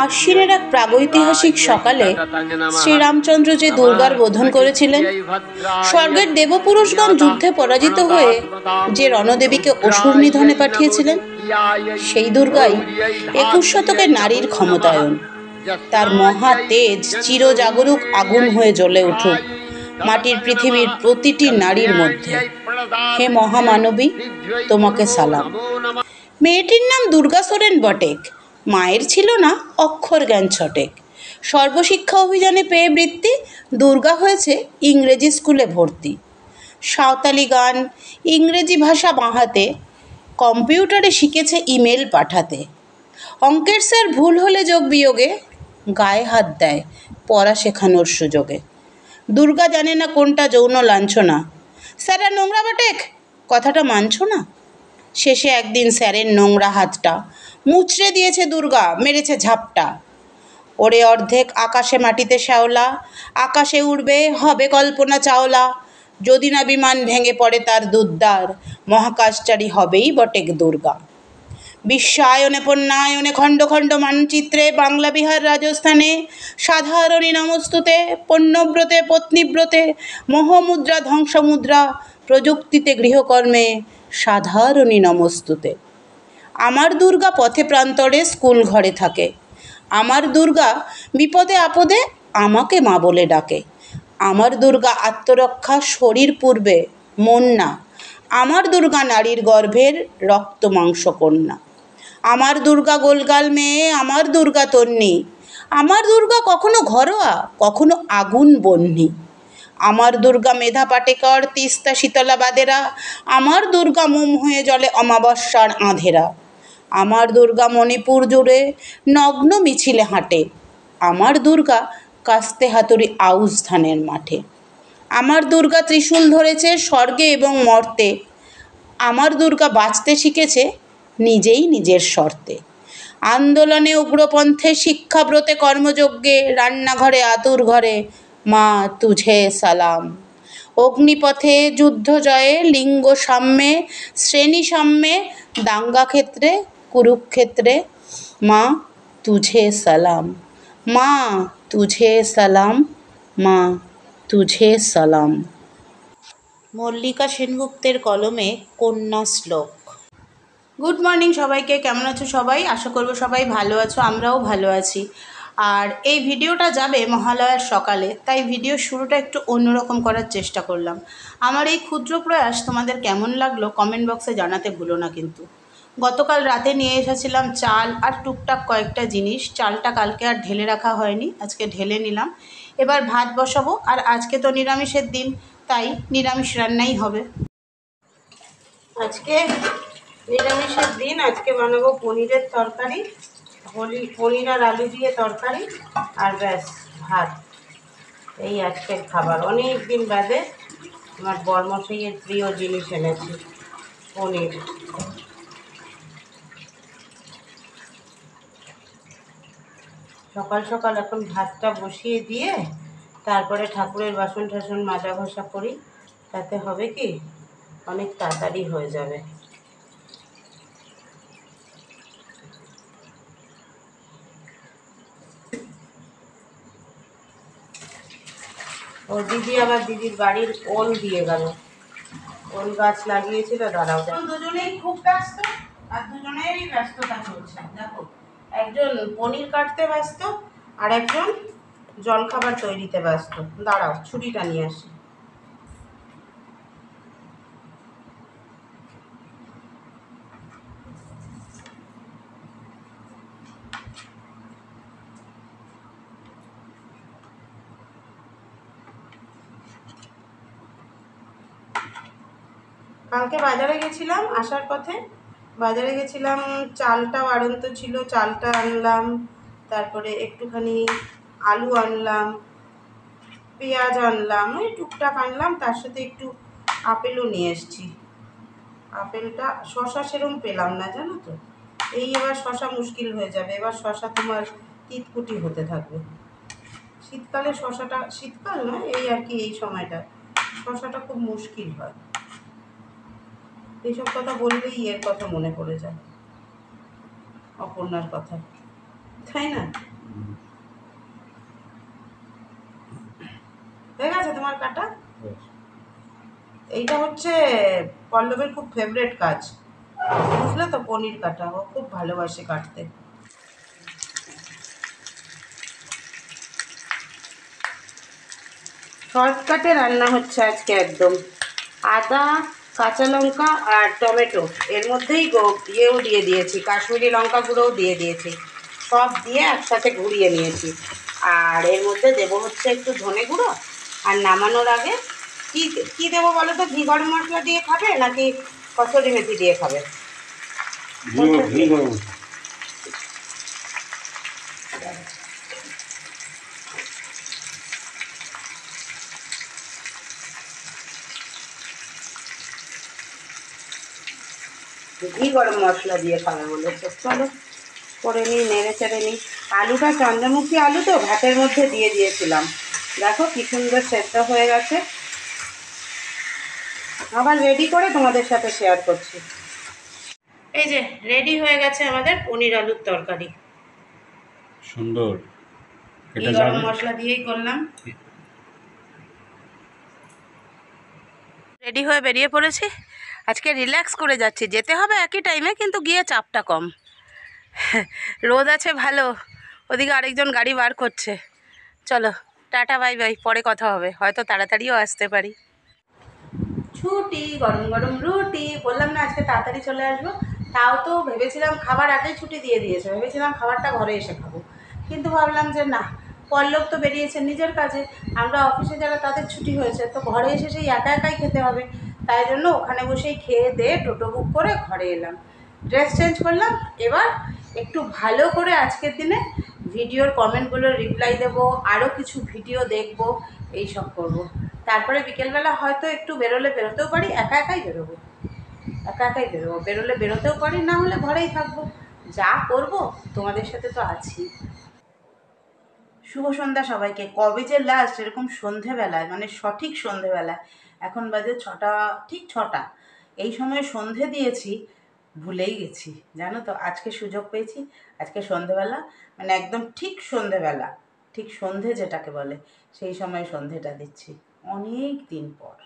আশ্বিনের এক প্রাগৈতিহাসিক সকালে শ্রীরামচন্দ্র যে দুর্গার বোধন করেছিলেন, স্বর্গের দেবপুরুষগণ যুদ্ধে পরাজিত হয়ে যে রণদেবীকে অসুর নিধনে পাঠিয়েছিলেন, সেই দুর্গাই 21 শতকের নারীর ক্ষমতায়ন। তার মহা তেজ চিরজাগরুক আগুন হয়ে জ্বলে উঠুক মাটির পৃথিবীর প্রতিটি নারীর মধ্যে। হে মহামানবী, তোমাকে সালাম। মেয়েটির নাম দুর্গা সোরেন বটেক। মায়ের ছিল না অক্ষর জ্ঞান ছটেক। সর্বশিক্ষা অভিযানে পেয়ে বৃত্তি, দুর্গা হয়েছে ইংরেজি স্কুলে ভর্তি। সাঁওতালি গান, ইংরেজি ভাষা বাঁহাতে, কম্পিউটারে শিখেছে ইমেল পাঠাতে। অঙ্কের স্যার ভুল হলে যোগ বিয়োগে গায়ে হাত দেয় পড়া শেখানোর সুযোগে। দুর্গা জানে না কোনটা যৌন লাঞ্ছনা। স্যার নোংরা বটেক, কথাটা মানছো না? শেষে একদিন স্যারের নোংরা হাতটা মুচড়ে দিয়েছে দুর্গা, মেরেছে ঝাপটা। ওরে অর্ধেক আকাশে মাটিতে শ্যাওলা, আকাশে উড়বে হবে কল্পনা চাওলা। যদি না বিমান ভেঙে পড়ে তার দুদ্দার, মহাকাশচারী হবেই বটেক দুর্গা। বিশ্বায়নে পণ্যায়নে খণ্ড খণ্ড মানচিত্রে, বাংলা বিহার রাজস্থানে সাধারণী নমস্তুতে। পণ্যব্রতে পত্নীব্রতে মোহমুদ্রা ধ্বংসমুদ্রা, প্রযুক্তিতে গৃহকর্মে সাধারণী নমস্তুতে। আমার দুর্গা পথে প্রান্তরে স্কুল ঘরে থাকে। আমার দুর্গা বিপদে আপদে আমাকে মা বলে ডাকে। আমার দুর্গা আত্মরক্ষা শরীর পূর্বে, মন না। আমার দুর্গা নারীর গর্ভের রক্ত মাংস কন্যা। আমার দুর্গা গোলগাল মেয়ে, আমার দুর্গা তন্নি। আমার দুর্গা কখনো ঘরোয়া, কখনো আগুন বহ্নি। আমার দুর্গা মেধা পাটেকর, তিস্তা শীতলা বাদেরা। আমার দুর্গা মোম হয়ে জ্বলে অমাবস্যার আঁধেরা। আমার দুর্গা মণিপুর জুড়ে নগ্ন মিছিলে হাঁটে। আমার দুর্গা কাস্তে হাতুড়ি আউশ ধানের মাঠে। আমার দুর্গা ত্রিশূল ধরেছে স্বর্গে এবং মর্তে। আমার দুর্গা বাঁচতে শিখেছে নিজেই নিজের শর্তে। আন্দোলনে উগ্রপন্থে, শিক্ষাব্রতে কর্মযজ্ঞে, রান্নাঘরে আতুর ঘরে মা তুঝে সালাম। অগ্নিপথে যুদ্ধ জয়ে, লিঙ্গ সাম্যে শ্রেণী সাম্যে, দাঙ্গা ক্ষেত্রে কুরুক্ষেত্রে মা তুঝে সালাম। মা তুঝে সালাম, মা তুঝে সালাম। মল্লিকা সেনগুপ্তের কলমে কন্যা শ্লোক। গুড মর্নিং সবাইকে, কেমন আছো সবাই? আশা করবো সবাই ভালো আছো, আমরাও ভালো আছি। আর এই ভিডিওটা যাবে মহালয়ার সকালে, তাই ভিডিও শুরুটা একটু অন্যরকম করার চেষ্টা করলাম। আমার এই ক্ষুদ্র প্রয়াস তোমাদের কেমন লাগলো কমেন্ট বক্সে জানাতে ভুলো না কিন্তু। গতকাল রাতে নিয়ে এসেছিলাম চাল আর টুকটাক কয়েকটা জিনিস। চালটা কালকে আর ঢেলে রাখা হয়নি, আজকে ঢেলে নিলাম। এবার ভাত বসাবো, আর আজকে তো নিরামিষের দিন, তাই নিরামিষ রান্নাই হবে। আজকে নিরামিষের দিন, আজকে বানাবো পনিরের তরকারি, পনির আর আলু দিয়ে তরকারি, আর ব্যাস ভাত। এই আজকের খাবার। অনেক দিন বাদে আমার বরমশাইয়ের প্রিয় জিনিস এনেছি, পনির। সকাল সকাল এখন ভাতটা বসিয়ে দিয়ে তারপরে ঠাকুরের বাসন টাসন মাজা ঘষা করি, তাতে হবে কি অনেক তাড়াতাড়ি হয়ে যাবে। ও দিদি আবার দিদির বাড়ির ওল দিয়ে গেল, ওল গাছ লাগিয়েছিল। দাঁড়াও, দুজনেই খুব ব্যস্ত, আর দুজনেরই ব্যস্ততা চলছে। দেখো, একজন পনির কাটতে ব্যস্ত, আর একজন জলখাবার তৈরিতে ব্যস্ত। দাঁড়াও, ছুরিটা নিয়ে আসি। কালকে বাজারে গেছিলাম, আসার পথে বাজারে গেছিলাম, চালটা বাড়ন্ত ছিল, চালটা আনলাম। তারপরে একটুখানি আলু আনলাম, পেঁয়াজ আনলাম, ওই টুকটাক আনলাম। তার সাথে একটু আপেলও নিয়ে এসেছি। আপেলটা, শশা সেরম পেলাম না জানো তো। এই এবার শশা মুশকিল হয়ে যাবে, এবার শশা তোমার তিতকুটি হতে থাকবে। শীতকালে শশাটা, শীতকাল নয় এই আর কি, এই সময়টা শশাটা খুব মুশকিল হয়। এইসব কথা বললেই এর কথা মনে পড়ে যায়, অপর্ণার কথা। তাই না? হয়ে গেছে তোমার কাটা? এইটা হচ্ছে পল্লবের খুব ফেভারিট কাজ, বুঝলে তো, পনির কাটা। ও খুব ভালোবাসে কাটতে। শর্টকাটে রান্না হচ্ছে আজকে একদম। আদা, কাঁচা লঙ্কা আর টমেটো, এর মধ্যেই ইয়েও দিয়ে দিয়েছি, কাশ্মীরি লঙ্কা গুঁড়োও দিয়ে দিয়েছি, সব দিয়ে একসাথে ঘুরিয়ে নিয়েছি। আর এর মধ্যে দেবো হচ্ছে একটু ধনে গুঁড়ো। আর নামানোর আগে কি কি দেবো বলো তো? ঘি গরম মশলা দিয়ে খাবে নাকি কসুরি মেথি দিয়ে খাবে? ঘি গরম মশলা দিয়ে খাবে বলেছে। চলো করে নিই, নেড়ে চেড়ে নিই। আলুটা চন্দ্রমুখী আলু তো, ভাতের মধ্যে দিয়ে দিয়েছিলাম, দেখো কি সুন্দর সেদ্ধ হয়ে গেছে। আবার রেডি করে তোমাদের সাথে শেয়ার করছি। এই যে রেডি হয়ে গেছে আমাদের পনির আলুর তরকারি। সুন্দর। ঘি গরম মশলা দিয়েই করলাম। রেডি হয়ে বেরিয়ে পড়েছি। আজকে রিল্যাক্স করে যাচ্ছি, যেতে হবে একই টাইমে, কিন্তু গিয়ে চাপটা কম। রোদ আছে ভালো, ওদিকে আরেকজন গাড়ি বার করছে। চলো টাটা বাই বাই, পরে কথা হবে, হয়তো তাড়াতাড়িও আসতে পারি। ছুটি, গরম গরম রুটি। বললাম না আজকে তাড়াতাড়ি চলে আসবো, তাও তো ভেবেছিলাম খাবার আগেই ছুটি দিয়ে দিয়েছে, ভেবেছিলাম খাবারটা ঘরে এসে খাবো, কিন্তু ভাবলাম যে না, পল্লব তো বেরিয়েছে নিজের কাজে, আমরা অফিসে যারা তাদের ছুটি হয়েছে, তো ঘরে এসে সেই একা একাই খেতে হবে, তাই জন্য ওখানে বসেই খেয়ে দিয়ে টোটো বুক করে ঘরে এলাম, ড্রেস চেঞ্জ করলাম। এবার একটু ভালো করে আজকের দিনে ভিডিওর কমেন্টগুলোর রিপ্লাই দেবো, আরও কিছু ভিডিও দেখবো, এইসব করবো। তারপরে বিকেলবেলা হয়তো একটু বেরোতেও পারি, একা একাই বেরোবো, বেরোলে বেরোতেও পারি, না হলে ঘরেই থাকবো, যা করব তোমাদের সাথে তো আছি। শুভ সন্ধ্যা সবাইকে। কবে যে লাস্ট এরকম সন্ধেবেলায়, মানে সঠিক সন্ধেবেলায়, এখন বাজে 6টা, ঠিক 6টা, এই সময় সন্ধে দিয়েছি, ভুলেই গেছি জানো তো। আজকে সুযোগ পেয়েছি, আজকে সন্ধেবেলা, মানে একদম ঠিক সন্ধেবেলা, ঠিক সন্ধে যেটাকে বলে, সেই সময় সন্ধেটা দিচ্ছি অনেক দিন পর।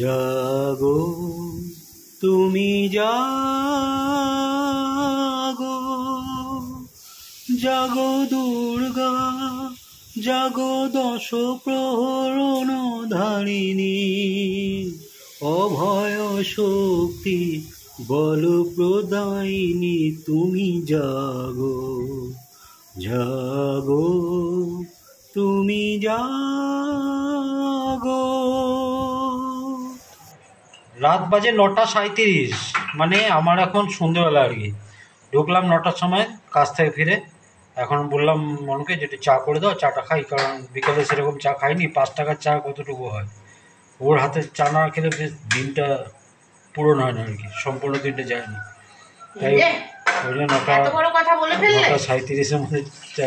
জাগো তুমি জাগো, জাগো দুর্গা, জাগো দশ প্রহরণ ধারিণী, অভয় শক্তি বল প্রদায়িনী, তুমি জাগো, জাগো তুমি জাগো। রাত বাজে 9:37, মানে আমার এখন সন্ধ্যেবেলা আর কি। ঢুকলাম 9টার সময় কাজ থেকে ফিরে, এখন বললাম মনকে যেটা চা করে দাও, চাটা খাই, কারণ বিকালে সেরকম চা খাইনি। 5 টাকার চা কতটুকু হয়, ওর হাতে চা না খেলে বেশ দিনটা পূরণ হয় না আর কি, সম্পূর্ণ দিনটা যায় না। তাই ওই জন্য 9:37-এর মধ্যে চা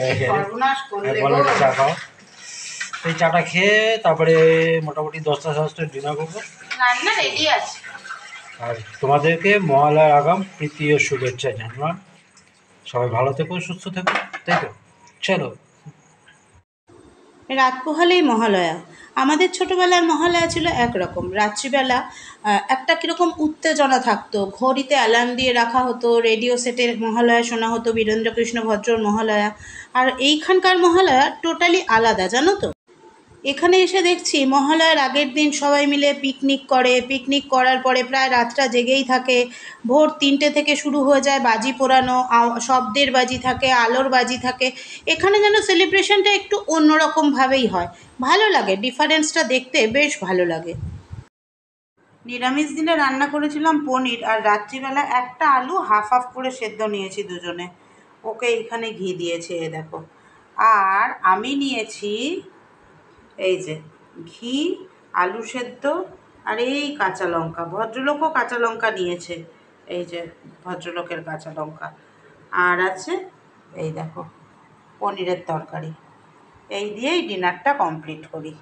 বলো চা খাও। এই চাটা খেয়ে তারপরে মোটামুটি 10টা-10টা ডিনার করবো। রান্না রেডি আছে। আর তোমাদেরকে মহালয়ার আগাম প্রীতি ও শুভেচ্ছা জানলাম। সবাই ভালো থেকো, সুস্থ থেকো, তাই তো। চলো। রাত পোহালেই মহালয়া। আমাদের ছোটোবেলার মহালয়া ছিল একরকম, রাত্রিবেলা একটা কীরকম উত্তেজনা থাকতো, ঘড়িতে অ্যালার্ম দিয়ে রাখা হতো, রেডিও সেটে মহালয়া শোনা হতো, বীরেন্দ্রকৃষ্ণ ভদ্রর মহালয়া। আর এইখানকার মহালয়া টোটালি আলাদা, জানো তো। এখানে এসে দেখছি মহালয়ার আগের দিন সবাই মিলে পিকনিক করে, পিকনিক করার পরে প্রায় রাতটা জেগেই থাকে। ভোর 3টে থেকে শুরু হয়ে যায় বাজি পোড়ানো, শব্দের বাজি থাকে, আলোর বাজি থাকে। এখানে যেন সেলিব্রেশনটা একটু অন্যরকমভাবেই হয়, ভালো লাগে, ডিফারেন্সটা দেখতে বেশ ভালো লাগে। নিরামিষ দিনে রান্না করেছিলাম পনির, আর রাত্রিবেলা একটা আলু হাফ হাফ করে সেদ্ধ নিয়েছি দুজনে, ওকে এইখানে ঘি দিয়েছে এ দেখো। আর আমি নিয়েছি এই যে ঘি, আলু সেদ্ধ, আর এই কাঁচা লঙ্কা, ভদ্রলোকও কাঁচা লঙ্কা নিয়েছে, এই যে ভদ্রলোকের কাঁচা লঙ্কা। আর আছে এই দেখো পনিরের তরকারি। এই দিয়েই ডিনারটা কমপ্লিট করি।